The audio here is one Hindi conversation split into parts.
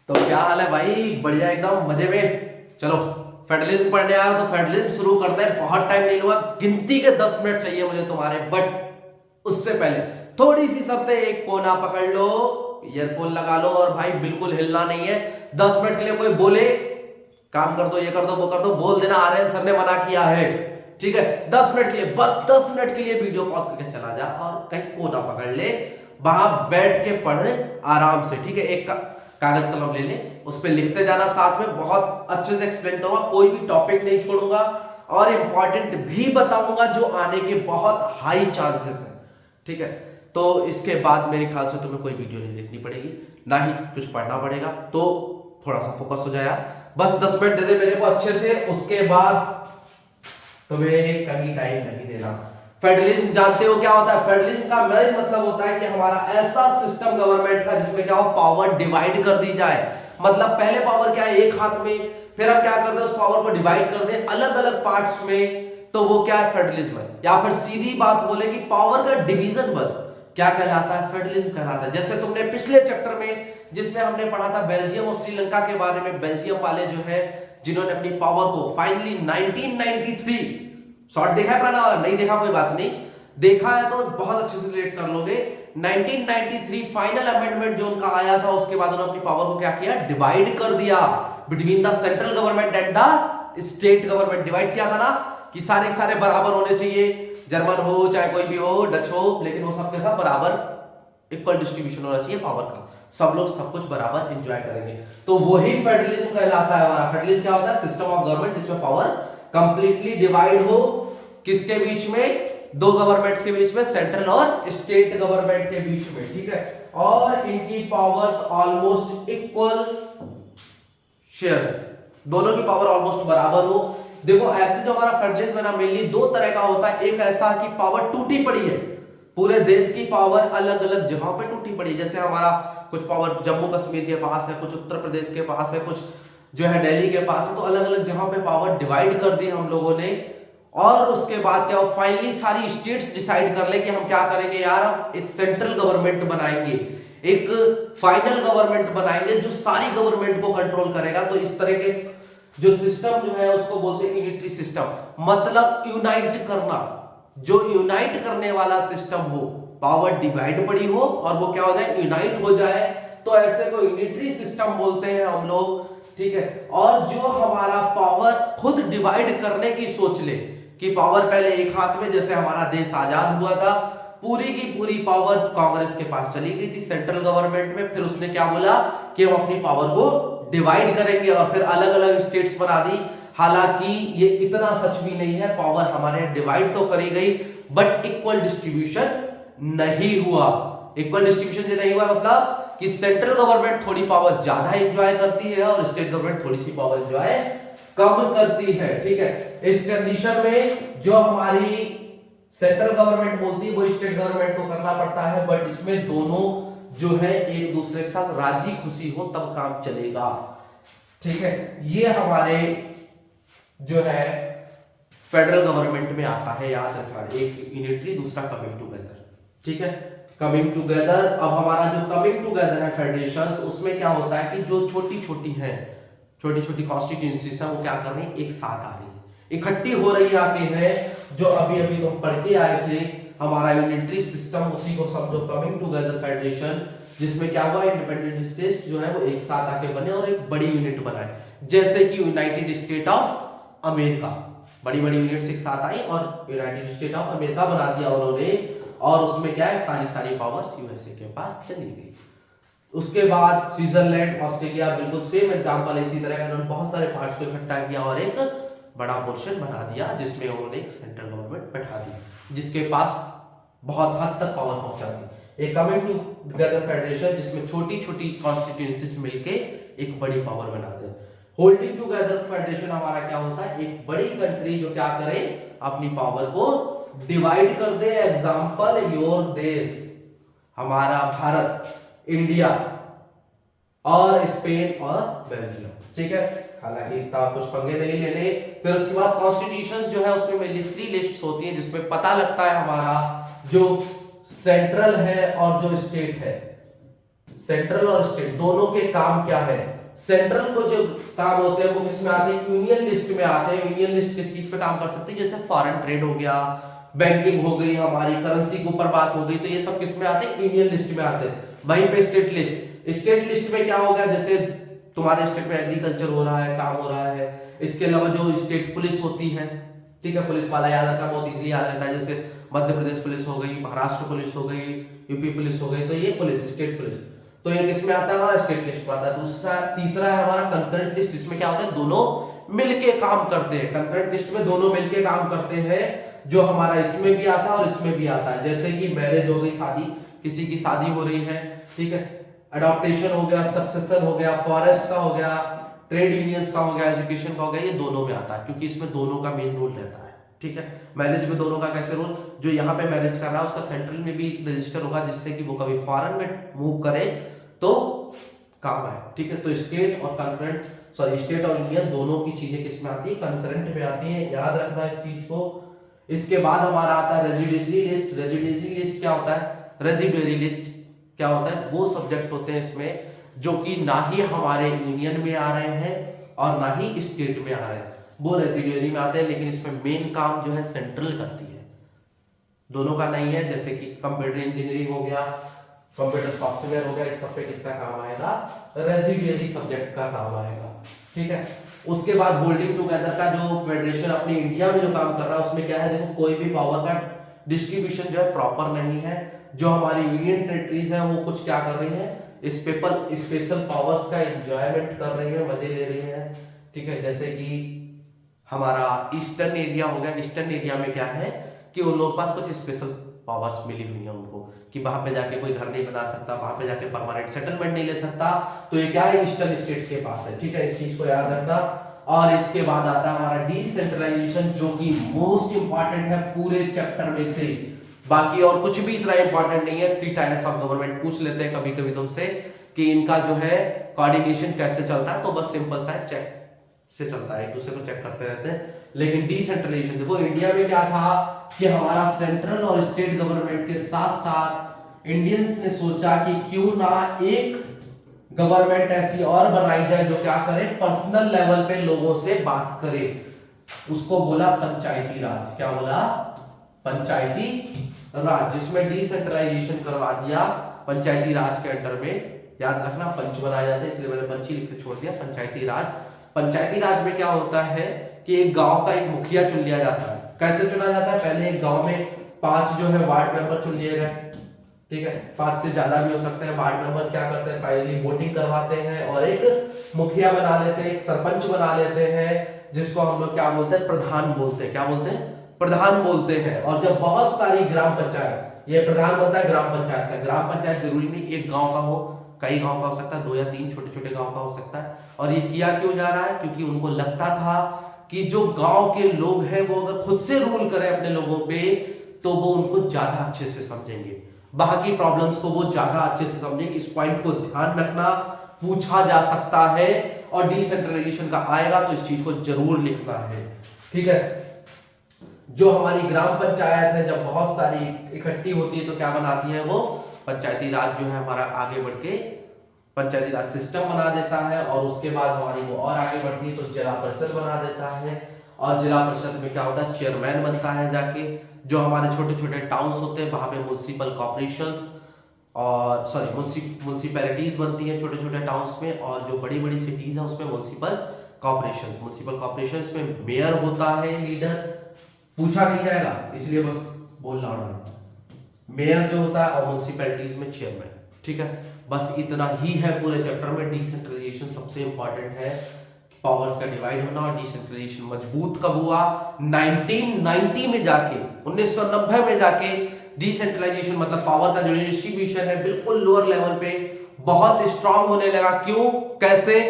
तो क्या हाल है भाई? बढ़िया एकदम मजे में। चलो फेडरलिज्म पढ़ने आया तो फेडरलिज्म शुरू करते हैं। बहुत टाइम नहीं लूंगा, गिनती के 10 मिनट चाहिए मुझे तुम्हारे। बट उससे पहले थोड़ी सी शर्तें। एक कोना पकड़ लो, ईयरफोन लगा लो और भाई बिल्कुल हिलना नहीं है। 10 मिनट के लिए कोई बोले काम कर दो, ये कर दो, वो कर दो, बोल देना आर्यन सर ने मना किया है। ठीक है, 10 मिनट के लिए, बस 10 मिनट के लिए वीडियो पॉज करके चला जा और कहीं कोना पकड़ ले, वहां बैठ के पढ़े आराम से। ठीक है, एक कागज कलम ले ले, उस पर लिखते जाना, साथ में बहुत अच्छे से एक्सप्लेन करूंगा, कोई भी टॉपिक नहीं छोड़ूंगा और इंपॉर्टेंट भी बताऊंगा जो आने के बहुत हाई चांसेस है। ठीक है, तो इसके बाद मेरे ख्याल से तुम्हें कोई वीडियो नहीं देखनी पड़ेगी, ना ही कुछ पढ़ना पड़ेगा। तो थोड़ा सा फोकस हो जाए, बस 10 मिनट दे दे मेरे को अच्छे से, उसके बाद तुम्हें कहीं टाइम नहीं देना। फेडरलिज्म जानते हो क्या होता है? फेडरलिज्म का मेन मतलब होता है कि हमारा ऐसा सिस्टम गवर्नमेंट का जिसमें क्या हो, पावर डिवाइड कर दी जाए। मतलब पहले पावर क्या है, एक हाथ में, फिर हम क्या कर दे, उस पावर को डिवाइड कर दे अलग अलग पार्ट्स में, तो वो क्या है, फेडरलिज्म है। या फिर सीधी बात बोले कि पावर का डिवीजन बस क्या कहलाता है, फेडरलिज्म कहलाता है। जैसे तुमने पिछले चैप्टर में जिसमें हमने पढ़ा था बेल्जियम और श्रीलंका के बारे में, बेल्जियम वाले जो है जिन्होंने अपनी पावर को फाइनली 1993, शॉर्ट देखा है पुराना वाला? नहीं देखा कोई बात नहीं, देखा है तो बहुत अच्छे से रिलेट कर लोगे। 1993 फाइनल अमेंडमेंट जो उनका आया था, उसके बाद उन्होंने अपनी पावर को क्या किया, डिवाइड कर दिया between the central government and the state government. Divide किया था ना कि सारे सारे बराबर होने चाहिए, जर्मन हो चाहे कोई भी हो, डच हो, लेकिन वो सबके साथ बराबर इक्वल डिस्ट्रीब्यूशन होना चाहिए पावर का, सब लोग सब कुछ बराबर एंजॉय करेंगे। तो वही फेडरलिज्म कहलाता है हमारा। फेडरलिज्म क्या होता है? सिस्टम ऑफ गवर्नमेंट जिसमें पावर कंप्लीटली डिवाइड हो, किसके बीच में, दो गवर्नमेंट्स के बीच में, सेंट्रल और स्टेट गवर्नमेंट के बीच में। ठीक है, और इनकी पावर्स ऑलमोस्ट इक्वल शेयर, दोनों की पावर ऑलमोस्ट बराबर हो। देखो ऐसे जो हमारा फेडरलिज्म है ना, मेनली दो तरह का होता है। एक ऐसा कि पावर टूटी पड़ी है, पूरे देश की पावर अलग अलग जगहों पे टूटी पड़ी है। जैसे हमारा कुछ पावर जम्मू कश्मीर के पास है, कुछ उत्तर प्रदेश के पास है, कुछ जो है दिल्ली के पास है, तो अलग अलग जगहों पे पावर डिवाइड कर दी हम लोगों ने। और उसके बाद क्या हो, फाइनली सारी स्टेट्स डिसाइड कर ले कि हम क्या करेंगे यार, हम एक सेंट्रल गवर्नमेंट बनाएंगे, एक फाइनल गवर्नमेंट बनाएंगे जो सारी गवर्नमेंट को कंट्रोल करेगा। तो इस तरह के जो सिस्टम जो है उसको बोलते हैं यूनिटरी सिस्टम, मतलब यूनाइट करना, जो यूनाइट करने वाला सिस्टम हो, पावर डिवाइड पड़ी हो और वो क्या हो जाए, यूनाइट हो जाए, तो ऐसे को यूनिटरी सिस्टम बोलते हैं हम लोग। ठीक है, और जो हमारा पावर खुद डिवाइड करने की सोच ले कि पावर पहले एक हाथ में, जैसे हमारा देश आजाद हुआ था, पूरी की पूरी पावर्स कांग्रेस के पास चली गई थी सेंट्रल गवर्नमेंट में। फिर उसने क्या बोला कि हम अपनी पावर को डिवाइड करेंगे और फिर अलग अलग स्टेट्स बना दी। हालांकि ये इतना सच भी नहीं है, पावर हमारे डिवाइड तो करी गई बट इक्वल डिस्ट्रीब्यूशन नहीं हुआ। इक्वल डिस्ट्रीब्यूशन नहीं हुआ मतलब कि सेंट्रल गवर्नमेंट थोड़ी पावर ज्यादा एंजॉय करती है और स्टेट गवर्नमेंट थोड़ी सी पावर एंजॉय कम करती है। ठीक है, इस कंडीशन में जो हमारी सेंट्रल गवर्नमेंट बोलती है वो स्टेट गवर्नमेंट को करना पड़ता है, बट इसमें दोनों जो है एक दूसरे के साथ राजी खुशी हो तब काम चलेगा। ठीक है, ये हमारे जो है फेडरल गवर्नमेंट में आता है, याद रखना, एक यूनिटरी, दूसरा कमिंग टुगेदर। ठीक है, कमिंग टुगेदर। अब हमारा जो कमिंग टुगेदर है फेडरेशंस, उसमें क्या होता है कि जो छोटी छोटी है, छोटी छोटी कॉन्स्टिट्यूएंसीज है, वो क्या कर रही है, एक साथ आ रही है, इकट्ठी हो रही आके है। जो अभी अभी तुम पढ़ के आए थे हमारा यूनिटरी सिस्टम, उसी को समझो कमिंग टुगेदर फेडरेशन, जिसमें क्या हुआ, इंडिपेंडेंट स्टेट्स जो है वो एक साथ आके बने और एक बड़ी यूनिट बनाए। जैसे कि यूनाइटेड स्टेट ऑफ अमेरिका, बड़ी बड़ी यूनिट्स एक साथ आई और यूनाइटेड स्टेट ऑफ अमेरिका बना दिया उन्होंने, और उसमें क्या है, सारी सारी पावर्स यूएसए के पास चली गई। उसके बाद स्विट्जरलैंड, ऑस्ट्रेलिया, बिल्कुल सेम एग्जांपल, इसी तरह उन्होंने बहुत सारे पार्ट्स को इकट्ठा किया और एक बड़ा पोर्शन बना दिया, जिसमें उन्होंने एक सेंट्रल गवर्नमेंट बैठा दी जिसके पास बहुत हद तक पावर पहुंचा दी। एक कमिंग टुगेदर फेडरेशन जिसमें छोटी छोटी कॉन्स्टिट्यूएंसीज मिलके एक बड़ी पावर बना दे। होल्डिंग टुगेदर फेडरेशन हमारा क्या होता है, एक बड़ी कंट्री जो क्या करे, अपनी पावर को डिवाइड कर दे। एग्जांपल योर देश, हमारा भारत, इंडिया और स्पेन और बेल्जियम। ठीक है, हालांकि इतना कुछ पंगे नहीं लेने। फिर उसके बाद कॉन्स्टिट्यूशंस जो है उसमें मेनली 3 लिस्ट्स होती हैं, जिसमें पता लगता है हमारा जो सेंट्रल है और जो स्टेट है। सेंट्रल और स्टेट दोनों के काम क्या है। सेंट्रल को जो काम होते हैं वो किस में आते हैं, यूनियन लिस्ट में आते हैं। यूनियन लिस्ट किस चीज पे काम कर सकती है, जैसे फॉरेन ट्रेड हो गया, बैंकिंग हो गई, हमारी करेंसी के ऊपर बात हो गई, तो ये सब किस में आते हैं, यूनियन लिस्ट में आते हैं। वहीं पे स्टेट लिस्ट, स्टेट लिस्ट में क्या होगा, जैसे तुम्हारे स्टेट में एग्रीकल्चर हो रहा है, काम हो रहा है, इसके अलावा जो स्टेट पुलिस होती है, ठीक है, पुलिस वाला याद रखना बहुत इजीली याद रहता है, जैसे मध्य प्रदेश पुलिस हो गई, महाराष्ट्र पुलिस हो गई, यूपी पुलिस हो गई, तो ये पुलिस स्टेट पुलिस, तो ये किसमें आता है, हमारा स्टेट लिस्ट में आता है। दूसरा तीसरा है हमारा कंकरेंट लिस्ट, जिसमें क्या होता है, दोनों मिलके काम करते हैं। कंकरेंट लिस्ट में दोनों मिलके काम करते हैं, जो हमारा इसमें भी आता है और इसमें भी आता है। जैसे कि मैरिज हो गई, शादी, किसी की शादी हो रही है, ठीक है, अडॉप्टेशन हो गया, सक्सेशन हो गया, फॉरेस्ट का हो गया, ट्रेड यूनियंस का हो गया, एजुकेशन का हो गया, ये दोनों में आता है, क्योंकि इसमें दोनों का मेन रोल रहता है, ठीक है। मैरिज में दोनों का कैसे रोल, जो यहाँ पे मैरिज कर रहा है उसका सेंट्रल में भी रजिस्टर होगा, जिससे कि वो कभी फॉरेन में मूव करे तो काम है, ठीक है। तो स्टेट और कंकरेंट, सॉरी, स्टेट और यूनियन दोनों की चीजें किस में आती है, कंकरेंट में आती है, याद रखना इस चीज को। इसके बाद हमारा आता है रेजिडेंसी लिस्ट। रेजिडेंसी लिस्ट क्या होता है, रेजिडरी लिस्ट क्या होता है, वो सब्जेक्ट होते हैं इसमें जो कि ना ही हमारे यूनियन में आ रहे हैं और ना ही स्टेट में आ रहे हैं, वो रेजिडरी में आते हैं, लेकिन इसमें मेन काम जो है सेंट्रल करती है, दोनों का नहीं है। जैसे कि कंप्यूटर इंजीनियरिंग हो गया, कंप्यूटर सॉफ्टवेयर हो गया, इस सब पे किसका काम आएगा, रेजिडरी सब्जेक्ट का काम आएगा, ठीक है। उसके बाद होल्डिंग टुगेदर का जो फेडरेशन अपने इंडिया में जो काम कर रहा है उसमें क्या है, देखो कोई भी पावर का डिस्ट्रीब्यूशन जो है प्रॉपर नहीं है। जो हमारी यूनियन टेरिटरीज है वो कुछ क्या कर रही है, स्पेशल पावर्स का एंजॉयमेंट कर रही है, मजे ले रही है, ठीक है। जैसे कि हमारा ईस्टर्न एरिया हो गया, ईस्टर्न एरिया में क्या है कि उन लोगों के पास कुछ स्पेशल पावर्स मिली हुई है उनको, कि वहां पे जाके कोई घर नहीं बना सकता, वहां पे जाके परमानेंट सेटलमेंट नहीं ले सकता, तो ये क्या है, ईस्टर्न स्टेट्स के पास है, ठीक है, इस चीज को याद रखना। और इसके बाद आता है हमारा डिसेंट्रलाइजेशन, जो कि मोस्ट इंपॉर्टेंट है पूरे चैप्टर में से, बाकी और कुछ भी इतना इंपॉर्टेंट नहीं है। 3 टायर्स ऑफ गवर्नमेंट पूछ लेते हैं कभी कभी तुमसे कि इनका जो है कोऑर्डिनेशन कैसे चलता है, तो बस सिंपल सा चेक से चलता है, एक दूसरे को चेक करते रहते हैं। लेकिन डिसेंट्रलाइजेशन देखो, इंडिया में क्या था कि हमारा सेंट्रल और स्टेट गवर्नमेंट के साथ साथ इंडियंस ने सोचा कि क्यों ना एक गवर्नमेंट ऐसी और बनाई जाए जो क्या करे, पर्सनल लेवल पे लोगों से बात करे, उसको बोला पंचायती राज। क्या बोला, पंचायती राज, जिसमें डिसेंट्रलाइजेशन करवा दिया पंचायती राज के अंडर में। याद रखना पंच बनाए जाते हैं, इसलिए मैंने पंच ही लिख के छोड़ दिया, पंचायती राज। पंचायती राज में क्या होता है कि एक गांव का एक मुखिया चुन लिया जाता है। कैसे चुना जाता है, पहले एक गांव में 5 जो है वार्ड मेंबर चुन लिए गए, ठीक है, 5 से ज्यादा भी हो सकते हैं। वार्ड मेंबर्स क्या करते हैं, फाइनली वोटिंग करवाते हैं और एक मुखिया बना लेते हैं, एक सरपंच बना लेते हैं, जिसको हम लोग क्या बोलते हैं, प्रधान बोलते हैं। क्या बोलते हैं, प्रधान बोलते हैं। और जब बहुत सारी ग्राम पंचायत, ये प्रधान बनता है ग्राम पंचायत का। ग्राम पंचायत जरूरी नहीं एक गांव का हो, कई गांव का हो सकता है, 2 या 3 छोटे छोटे गांव का हो सकता है। और ये किया क्यों जा रहा है, क्योंकि उनको लगता था कि जो गांव के लोग हैं वो अगर खुद से रूल करें अपने लोगों पे तो वो उनको ज्यादा अच्छे से समझेंगे, बाकी प्रॉब्लम्स को वो ज्यादा अच्छे से समझेंगे। इस पॉइंट को ध्यान रखना, पूछा जा सकता है और डिसेंट्रलाइजेशन का आएगा तो इस चीज को जरूर लिखना है, ठीक है। जो हमारी ग्राम पंचायत है जब बहुत सारी इकट्ठी होती है तो क्या बनाती है, वो पंचायती राज जो है हमारा आगे बढ़ के पंचायती राज सिस्टम बना देता है। और उसके बाद हमारी वो और आगे बढ़ती है तो जिला परिषद बना देता है। और जिला परिषद में क्या होता है, चेयरमैन बनता है जाके। जो हमारे छोटे छोटे टाउन्स होते हैं वहां पे म्युनिसिपल कॉर्पोरेशंस और म्युनिसिपैलिटीज बनती हैं छोटे छोटे टाउन्स में। और जो बड़ी बड़ी सिटीज है उसमें म्युनिसिपल कॉर्पोरेशंस में मेयर होता है, लीडर, पूछा नहीं जाएगा इसलिए बस बोलना होना, मेयर जो होता है, और म्युनिसिपैलिटीज में चेयरमैन, ठीक है। बस इतना ही है पूरे चैप्टर में। डिसेंट्रलाइजेशन सबसे इंपॉर्टेंट है, पावर्स का डिवाइड होना। और डिसेंट्रलाइजेशन मजबूत कब हुआ, 1990 में जाके, 1990 में जाके डिसेंट्रलाइजेशन मतलब पावर का जो डिस्ट्रीब्यूशन है बिल्कुल लोअर लेवल पे बहुत स्ट्रांग होने लगा। क्यों, कैसे,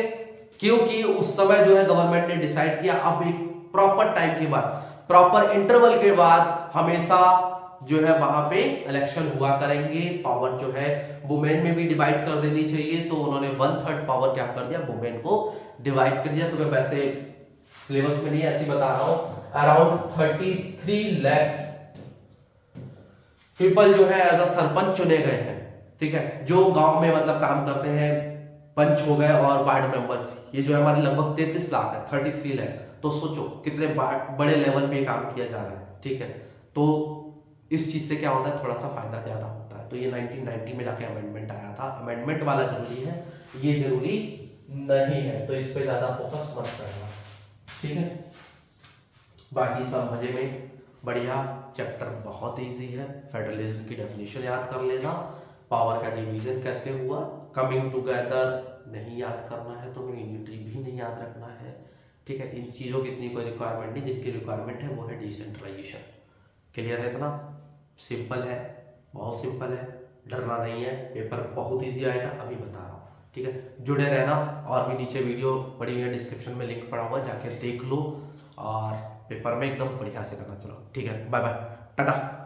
क्योंकि उस समय जो है गवर्नमेंट ने डिसाइड किया अब एक प्रॉपर टाइम के बाद, प्रॉपर इंटरवल के बाद हमेशा जो है वहां पे इलेक्शन हुआ करेंगे। पावर जो है वुमेन में भी डिवाइड कर देनी चाहिए, तो उन्होंने 1/3 पावर क्या कर दिया, वुमेन को डिवाइड कर दिया। तो मैं वैसे सिलेबस में नहीं ऐसी बता रहा हूं, अराउंड 33 लाख पीपल जो है एज अ सरपंच चुने गए हैं, ठीक है। जो गांव में मतलब काम करते हैं, पंच हो गए और वार्ड मेंबर्स, ये जो है हमारे लगभग 33 लाख है, 33 लाख। तो सोचो कितने बड़े लेवल पे काम किया जा रहा है, ठीक है। तो इस चीज से क्या होता है, थोड़ा सा फायदा ज्यादा होता है। तो ये 1990 में जाके अमेंडमेंट आया था। अमेंडमेंट वाला जरूरी है, ये जरूरी नहीं है, तो इस पे ज्यादा फोकस मत करना, ठीक है। बाकी सब मजे में, बढ़िया। चैप्टर बहुत इजी है। फेडरलिज्म की डेफिनेशन याद कर लेना, पावर का डिवीजन कैसे हुआ, कमिंग टुगेदर नहीं याद करना है, तो यूनिटी भी नहीं याद रखना है, ठीक है। इन चीज़ों की इतनी कोई रिक्वायरमेंट नहीं, जिनकी रिक्वायरमेंट है वो है डिसेंट्रलाइजेशन। क्लियर है इतना? सिंपल है, बहुत सिंपल है, डरना नहीं है, पेपर बहुत इजी आएगा, अभी बता रहा हूँ, ठीक है। जुड़े रहना, और भी नीचे वीडियो पड़ी हुई है, डिस्क्रिप्शन में लिंक पड़ा हुआ है, जाके देख लो, और पेपर में एकदम बढ़िया से करना। चलो ठीक है, बाय बाय, टाटा।